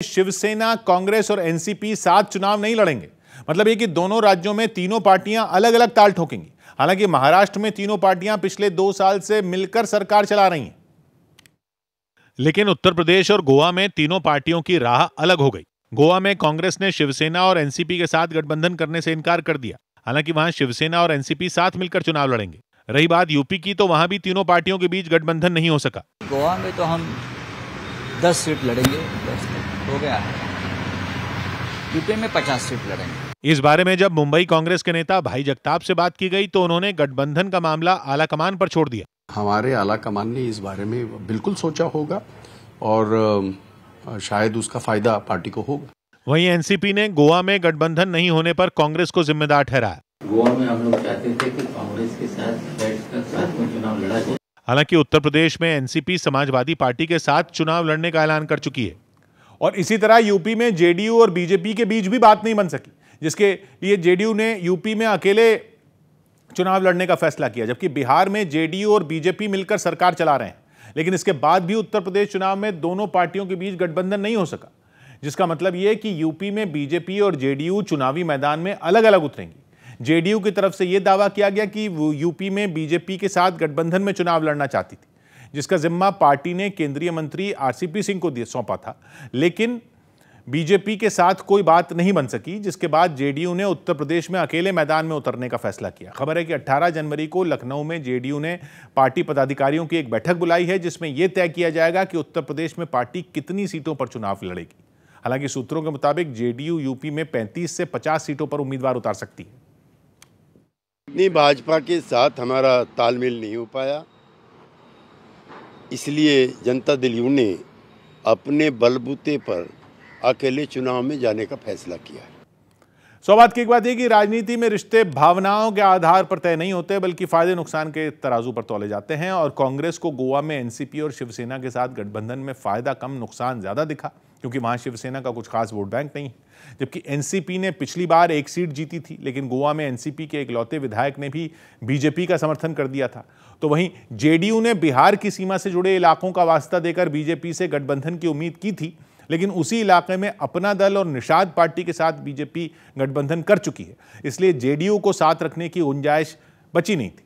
शिवसेना, कांग्रेस और एनसीपी साथ चुनाव नहीं लड़ेंगे। मतलब ये कि दोनों राज्यों में तीनों पार्टियां अलग अलग ताल ठोकेंगी। हालांकि महाराष्ट्र में तीनों पार्टियां पिछले 2 साल से मिलकर सरकार चला रही हैं, लेकिन उत्तर प्रदेश और गोवा में तीनों पार्टियों की राह अलग हो गई। गोवा में कांग्रेस ने शिवसेना और एनसीपी के साथ गठबंधन करने से इनकार कर दिया। हालांकि वहां शिवसेना और एनसीपी साथ मिलकर चुनाव लड़ेंगे। रही बात यूपी की, तो वहां भी तीनों पार्टियों के बीच गठबंधन नहीं हो सका। गोवा में तो हम 10 सीट लड़ेंगे, 10 हो गया है। यूपी में 50 सीट लड़ेंगे। इस बारे में जब मुंबई कांग्रेस के नेता भाई जगताप से बात की गई तो उन्होंने गठबंधन का मामला आला कमान पर छोड़ दिया। हमारे आला कमान ने इस बारे में बिल्कुल सोचा होगा और शायद उसका फायदा पार्टी को होगा। वहीं एनसीपी ने गोवा में गठबंधन नहीं होने पर कांग्रेस को जिम्मेदार ठहराया। गोवा में हम लोग चाहते थे कि कांग्रेस के साथ बैठकर साथ में चुनाव लड़ा जाए। हालांकि उत्तर प्रदेश में एनसीपी समाजवादी पार्टी के साथ चुनाव लड़ने का ऐलान कर चुकी है और इसी तरह यूपी में जेडीयू और बीजेपी के बीच भी बात नहीं बन सकी, जिसके लिए जेडीयू ने यूपी में अकेले चुनाव लड़ने का फैसला किया, जबकि बिहार में जेडीयू और बीजेपी मिलकर सरकार चला रहे हैं। लेकिन इसके बाद भी उत्तर प्रदेश चुनाव में दोनों पार्टियों के बीच गठबंधन नहीं हो सका, जिसका मतलब यह कि यूपी में बीजेपी और जेडीयू चुनावी मैदान में अलग अलग उतरेंगी। जेडीयू की तरफ से यह दावा किया गया कि वो यूपी में बीजेपी के साथ गठबंधन में चुनाव लड़ना चाहती थी, जिसका जिम्मा पार्टी ने केंद्रीय मंत्री आरसीपी सिंह को सौंपा था। लेकिन बीजेपी के साथ कोई बात नहीं बन सकी, जिसके बाद जेडीयू ने उत्तर प्रदेश में अकेले मैदान में उतरने का फैसला किया। खबर है कि 18 जनवरी को लखनऊ में जेडीयू ने पार्टी पदाधिकारियों की एक बैठक बुलाई है, जिसमें यह तय किया जाएगा कि उत्तर प्रदेश में पार्टी कितनी सीटों पर चुनाव लड़ेगी। हालांकि सूत्रों के मुताबिक जेडीयू यूपी में 35 से 50 सीटों पर उम्मीदवार उतार सकती है। नहीं, भाजपा के साथ हमारा तालमेल नहीं हो पाया, इसलिए जनता दल यू ने अपने बलबूते पर अकेले चुनाव में जाने का फैसला किया है। बात की एक बात यह कि राजनीति में रिश्ते भावनाओं के आधार पर तय नहीं होते, बल्कि फायदे नुकसान के तराजू पर तौले जाते हैं। और कांग्रेस को गोवा में एनसीपी और शिवसेना के साथ गठबंधन में फायदा कम, नुकसान ज्यादा दिखा, क्योंकि वहां शिवसेना का कुछ खास वोट बैंक नहीं है। जबकि एनसीपी ने पिछली बार 1 सीट जीती थी, लेकिन गोवा में एनसीपी के इकलौते विधायक ने भी बीजेपी का समर्थन कर दिया था। तो वहीं जेडीयू ने बिहार की सीमा से जुड़े इलाकों का वास्ता देकर बीजेपी से गठबंधन की उम्मीद की थी, लेकिन उसी इलाके में अपना दल और निषाद पार्टी के साथ बीजेपी गठबंधन कर चुकी है, इसलिए जेडीयू को साथ रखने की गुंजाइश बची नहीं थी।